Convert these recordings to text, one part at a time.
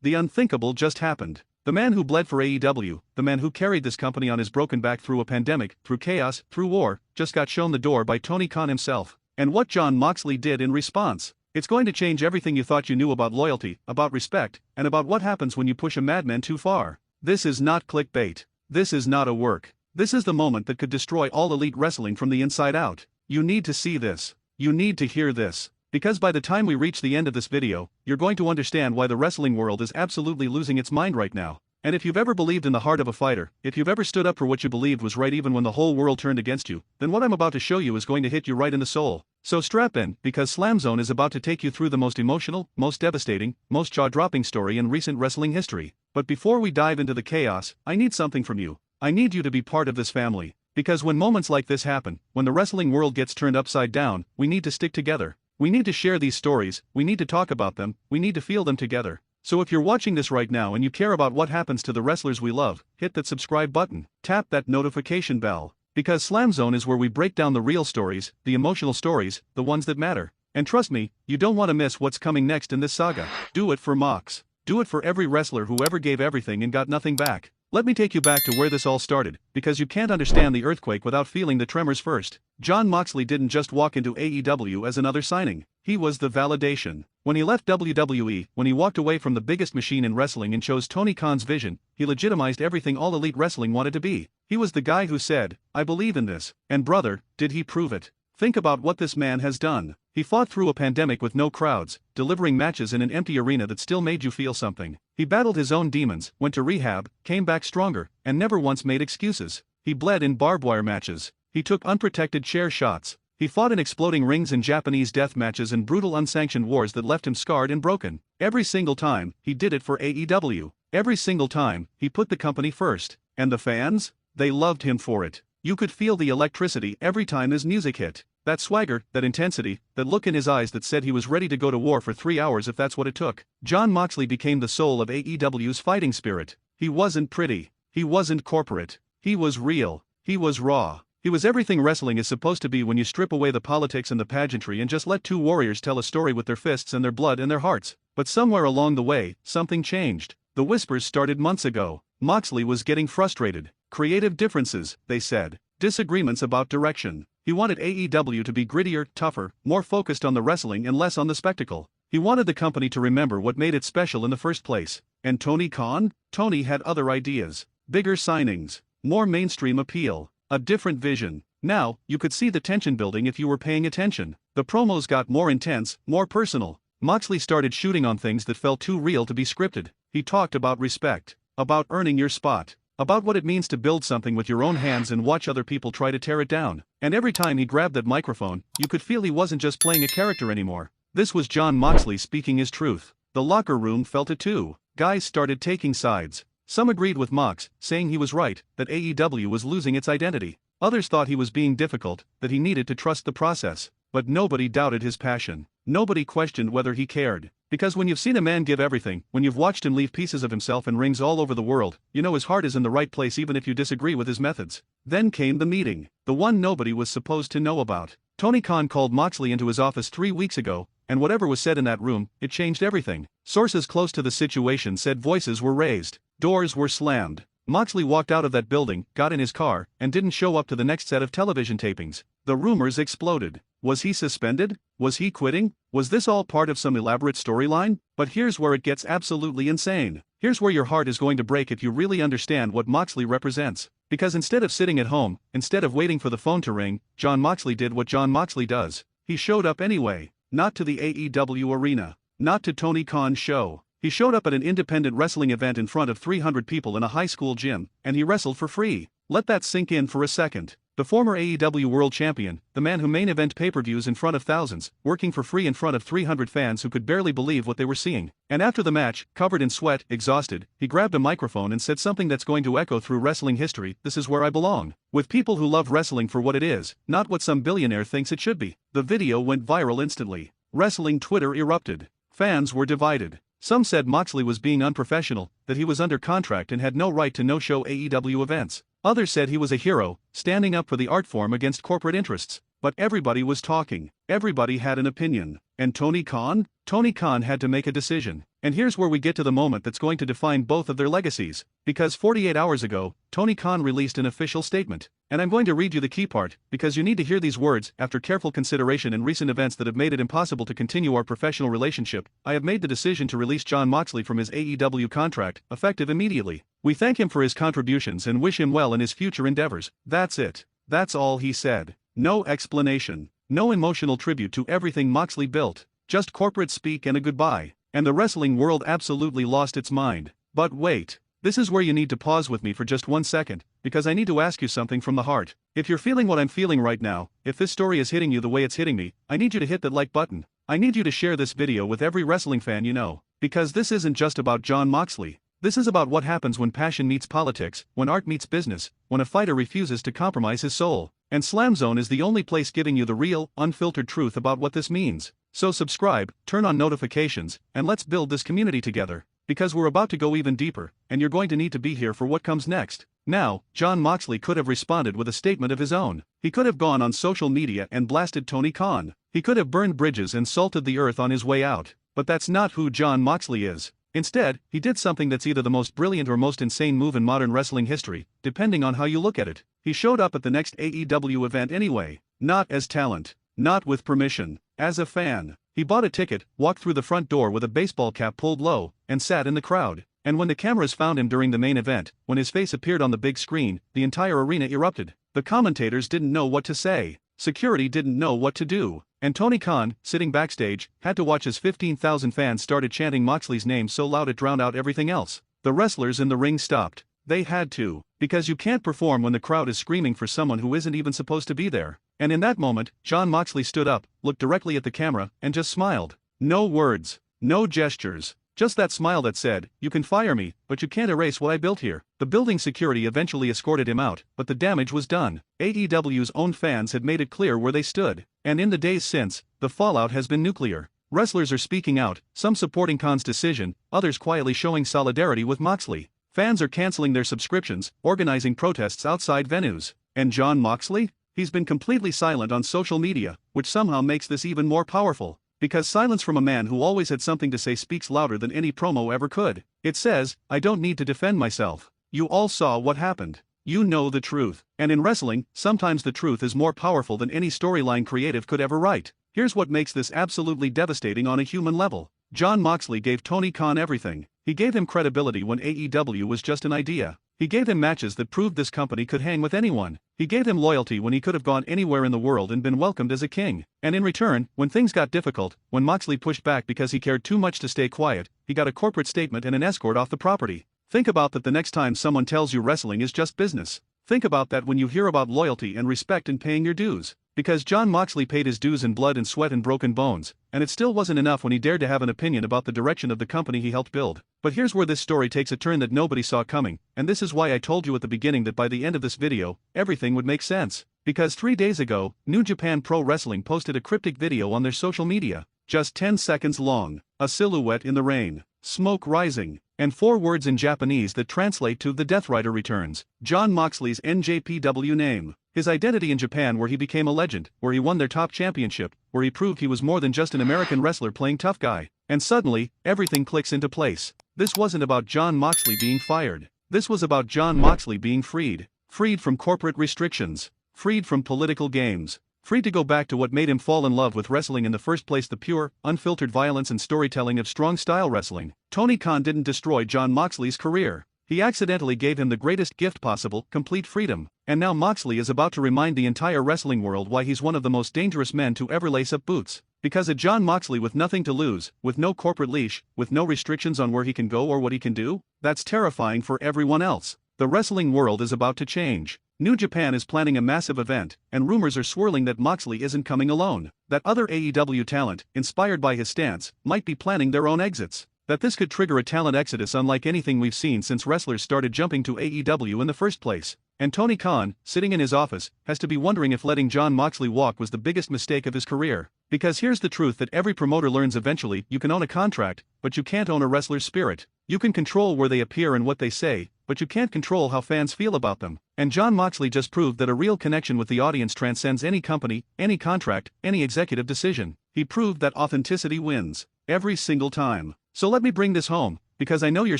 the unthinkable just happened. The man who bled for AEW, the man who carried this company on his broken back through a pandemic, through chaos, through war, just got shown the door by Tony Khan himself. And what Jon Moxley did in response. It's going to change everything you thought you knew about loyalty, about respect, and about what happens when you push a madman too far. This is not clickbait. This is not a work. This is the moment that could destroy all elite wrestling from the inside out. You need to see this. You need to hear this. Because by the time we reach the end of this video, you're going to understand why the wrestling world is absolutely losing its mind right now. And if you've ever believed in the heart of a fighter, if you've ever stood up for what you believed was right even when the whole world turned against you, then what I'm about to show you is going to hit you right in the soul. So strap in, because SLAMZONE is about to take you through the most emotional, most devastating, most jaw-dropping story in recent wrestling history. But before we dive into the chaos, I need something from you. I need you to be part of this family. Because when moments like this happen, when the wrestling world gets turned upside down, we need to stick together. We need to share these stories, we need to talk about them, we need to feel them together. So if you're watching this right now and you care about what happens to the wrestlers we love, hit that subscribe button, tap that notification bell. Because SLAMZONE is where we break down the real stories, the emotional stories, the ones that matter. And trust me, you don't want to miss what's coming next in this saga. Do it for Mox. Do it for every wrestler who ever gave everything and got nothing back. Let me take you back to where this all started, because you can't understand the earthquake without feeling the tremors first. Jon Moxley didn't just walk into AEW as another signing. He was the validation. When he left WWE, when he walked away from the biggest machine in wrestling and chose Tony Khan's vision, he legitimized everything all elite wrestling wanted to be. He was the guy who said, "I believe in this." And brother, did he prove it. Think about what this man has done. He fought through a pandemic with no crowds, delivering matches in an empty arena that still made you feel something. He battled his own demons, went to rehab, came back stronger, and never once made excuses. He bled in barbed wire matches. He took unprotected chair shots. He fought in exploding rings and Japanese death matches and brutal unsanctioned wars that left him scarred and broken. Every single time, he did it for AEW. Every single time, he put the company first. And the fans? They loved him for it. You could feel the electricity every time his music hit. That swagger, that intensity, that look in his eyes that said he was ready to go to war for 3 hours if that's what it took. Jon Moxley became the soul of AEW's fighting spirit. He wasn't pretty. He wasn't corporate. He was real. He was raw. He was everything wrestling is supposed to be when you strip away the politics and the pageantry and just let two warriors tell a story with their fists and their blood and their hearts. But somewhere along the way, something changed. The whispers started months ago. Moxley was getting frustrated. Creative differences, they said. Disagreements about direction. He wanted AEW to be grittier, tougher, more focused on the wrestling and less on the spectacle. He wanted the company to remember what made it special in the first place. And Tony Khan? Tony had other ideas. Bigger signings. More mainstream appeal. A different vision. Now, you could see the tension building if you were paying attention. The promos got more intense, more personal. Moxley started shooting on things that felt too real to be scripted. He talked about respect. About earning your spot. About what it means to build something with your own hands and watch other people try to tear it down. And every time he grabbed that microphone, you could feel he wasn't just playing a character anymore. This was Jon Moxley speaking his truth. The locker room felt it too. Guys started taking sides. Some agreed with Mox, saying he was right, that AEW was losing its identity. Others thought he was being difficult, that he needed to trust the process. But nobody doubted his passion. Nobody questioned whether he cared. Because when you've seen a man give everything, when you've watched him leave pieces of himself in rings all over the world, you know his heart is in the right place even if you disagree with his methods. Then came the meeting. The one nobody was supposed to know about. Tony Khan called Moxley into his office 3 weeks ago, and whatever was said in that room, it changed everything. Sources close to the situation said voices were raised. Doors were slammed. Moxley walked out of that building, got in his car, and didn't show up to the next set of television tapings. The rumors exploded. Was he suspended? Was he quitting? Was this all part of some elaborate storyline? But here's where it gets absolutely insane. Here's where your heart is going to break if you really understand what Moxley represents. Because instead of sitting at home, instead of waiting for the phone to ring, Jon Moxley did what Jon Moxley does. He showed up anyway. Not to the AEW arena. Not to Tony Khan's show. He showed up at an independent wrestling event in front of 300 people in a high school gym, and he wrestled for free. Let that sink in for a second. The former AEW World Champion, the man who main event pay-per-views in front of thousands, working for free in front of 300 fans who could barely believe what they were seeing. And after the match, covered in sweat, exhausted, he grabbed a microphone and said something that's going to echo through wrestling history: "This is where I belong." With people who love wrestling for what it is, not what some billionaire thinks it should be. The video went viral instantly. Wrestling Twitter erupted. Fans were divided. Some said Moxley was being unprofessional, that he was under contract and had no right to no-show AEW events. Others said he was a hero, standing up for the art form against corporate interests. But everybody was talking. Everybody had an opinion. And Tony Khan? Tony Khan had to make a decision. And here's where we get to the moment that's going to define both of their legacies. Because 48 hours ago, Tony Khan released an official statement. And I'm going to read you the key part, because you need to hear these words. After careful consideration and recent events that have made it impossible to continue our professional relationship, I have made the decision to release Jon Moxley from his AEW contract, effective immediately. We thank him for his contributions and wish him well in his future endeavors. That's it. That's all he said. No explanation. No emotional tribute to everything Moxley built. Just corporate speak and a goodbye. And the wrestling world absolutely lost its mind. But wait. This is where you need to pause with me for just 1 second, because I need to ask you something from the heart. If you're feeling what I'm feeling right now, if this story is hitting you the way it's hitting me, I need you to hit that like button. I need you to share this video with every wrestling fan you know. Because this isn't just about Jon Moxley. This is about what happens when passion meets politics, when art meets business, when a fighter refuses to compromise his soul. And SLAMZONE is the only place giving you the real, unfiltered truth about what this means. So subscribe, turn on notifications, and let's build this community together. Because we're about to go even deeper, and you're going to need to be here for what comes next. Now, Jon Moxley could have responded with a statement of his own. He could have gone on social media and blasted Tony Khan. He could have burned bridges and salted the earth on his way out. But that's not who Jon Moxley is. Instead, he did something that's either the most brilliant or most insane move in modern wrestling history, depending on how you look at it. He showed up at the next AEW event anyway. Not as talent. Not with permission. As a fan. He bought a ticket, walked through the front door with a baseball cap pulled low, and sat in the crowd. And when the cameras found him during the main event, when his face appeared on the big screen, the entire arena erupted. The commentators didn't know what to say. Security didn't know what to do. And Tony Khan, sitting backstage, had to watch as 15,000 fans started chanting Moxley's name so loud it drowned out everything else. The wrestlers in the ring stopped. They had to. Because you can't perform when the crowd is screaming for someone who isn't even supposed to be there. And in that moment, Jon Moxley stood up, looked directly at the camera, and just smiled. No words. No gestures. Just that smile that said, "You can fire me, but you can't erase what I built here." The building security eventually escorted him out, but the damage was done. AEW's own fans had made it clear where they stood. And in the days since, the fallout has been nuclear. Wrestlers are speaking out, some supporting Khan's decision, others quietly showing solidarity with Moxley. Fans are canceling their subscriptions, organizing protests outside venues. And Jon Moxley? He's been completely silent on social media, which somehow makes this even more powerful. Because silence from a man who always had something to say speaks louder than any promo ever could. It says, "I don't need to defend myself. You all saw what happened. You know the truth." And in wrestling, sometimes the truth is more powerful than any storyline creative could ever write. Here's what makes this absolutely devastating on a human level. Jon Moxley gave Tony Khan everything. He gave him credibility when AEW was just an idea. He gave him matches that proved this company could hang with anyone. He gave him loyalty when he could have gone anywhere in the world and been welcomed as a king. And in return, when things got difficult, when Moxley pushed back because he cared too much to stay quiet, he got a corporate statement and an escort off the property. Think about that the next time someone tells you wrestling is just business. Think about that when you hear about loyalty and respect and paying your dues. Because Jon Moxley paid his dues in blood and sweat and broken bones, and it still wasn't enough when he dared to have an opinion about the direction of the company he helped build. But here's where this story takes a turn that nobody saw coming, and this is why I told you at the beginning that by the end of this video, everything would make sense. Because 3 days ago, New Japan Pro Wrestling posted a cryptic video on their social media. Just 10 seconds long. A silhouette in the rain. Smoke rising. And 4 words in Japanese that translate to "The Death Rider returns." Jon Moxley's NJPW name. His identity in Japan, where he became a legend, where he won their top championship, where he proved he was more than just an American wrestler playing tough guy. And suddenly, everything clicks into place. This wasn't about Jon Moxley being fired. This was about Jon Moxley being freed. Freed from corporate restrictions. Freed from political games. Free to go back to what made him fall in love with wrestling in the first place, the pure, unfiltered violence and storytelling of strong-style wrestling. Tony Khan didn't destroy Jon Moxley's career. He accidentally gave him the greatest gift possible, complete freedom. And now Moxley is about to remind the entire wrestling world why he's one of the most dangerous men to ever lace up boots. Because a Jon Moxley with nothing to lose, with no corporate leash, with no restrictions on where he can go or what he can do, that's terrifying for everyone else. The wrestling world is about to change. New Japan is planning a massive event, and rumors are swirling that Moxley isn't coming alone. That other AEW talent, inspired by his stance, might be planning their own exits. That this could trigger a talent exodus unlike anything we've seen since wrestlers started jumping to AEW in the first place. And Tony Khan, sitting in his office, has to be wondering if letting Jon Moxley walk was the biggest mistake of his career. Because here's the truth that every promoter learns eventually: you can own a contract, but you can't own a wrestler's spirit. You can control where they appear and what they say, but you can't control how fans feel about them. And Jon Moxley just proved that a real connection with the audience transcends any company, any contract, any executive decision. He proved that authenticity wins. Every single time. So let me bring this home, because I know you're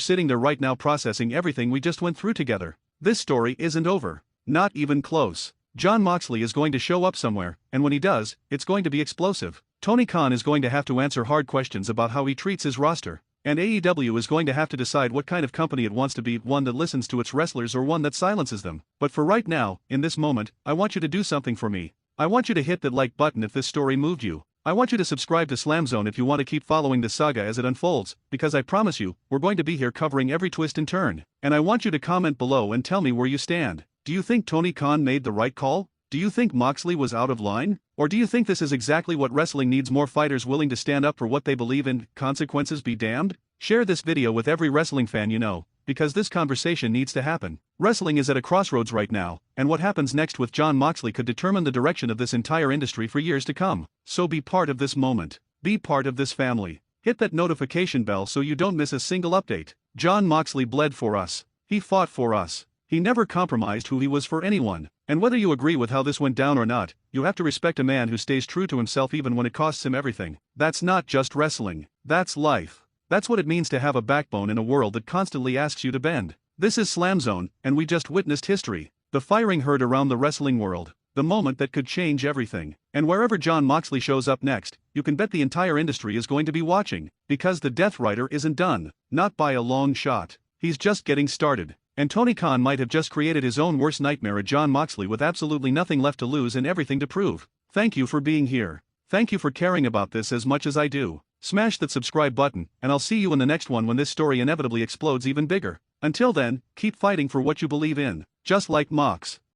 sitting there right now processing everything we just went through together. This story isn't over. Not even close. Jon Moxley is going to show up somewhere, and when he does, it's going to be explosive. Tony Khan is going to have to answer hard questions about how he treats his roster. And AEW is going to have to decide what kind of company it wants to be, one that listens to its wrestlers or one that silences them. But for right now, in this moment, I want you to do something for me. I want you to hit that like button if this story moved you. I want you to subscribe to SLAMZONE if you want to keep following this saga as it unfolds, because I promise you, we're going to be here covering every twist and turn. And I want you to comment below and tell me where you stand. Do you think Tony Khan made the right call? Do you think Moxley was out of line? Or do you think this is exactly what wrestling needs, more fighters willing to stand up for what they believe in, consequences be damned? Share this video with every wrestling fan you know, because this conversation needs to happen. Wrestling is at a crossroads right now, and what happens next with Jon Moxley could determine the direction of this entire industry for years to come. So be part of this moment. Be part of this family. Hit that notification bell so you don't miss a single update. Jon Moxley bled for us. He fought for us. He never compromised who he was for anyone. And whether you agree with how this went down or not, you have to respect a man who stays true to himself even when it costs him everything. That's not just wrestling. That's life. That's what it means to have a backbone in a world that constantly asks you to bend. This is SLAMZONE, and we just witnessed history. The firing heard around the wrestling world. The moment that could change everything. And wherever Jon Moxley shows up next, you can bet the entire industry is going to be watching. Because the Death Rider isn't done. Not by a long shot. He's just getting started. And Tony Khan might have just created his own worst nightmare at Jon Moxley with absolutely nothing left to lose and everything to prove. Thank you for being here. Thank you for caring about this as much as I do. Smash that subscribe button, and I'll see you in the next one when this story inevitably explodes even bigger. Until then, keep fighting for what you believe in, just like Mox.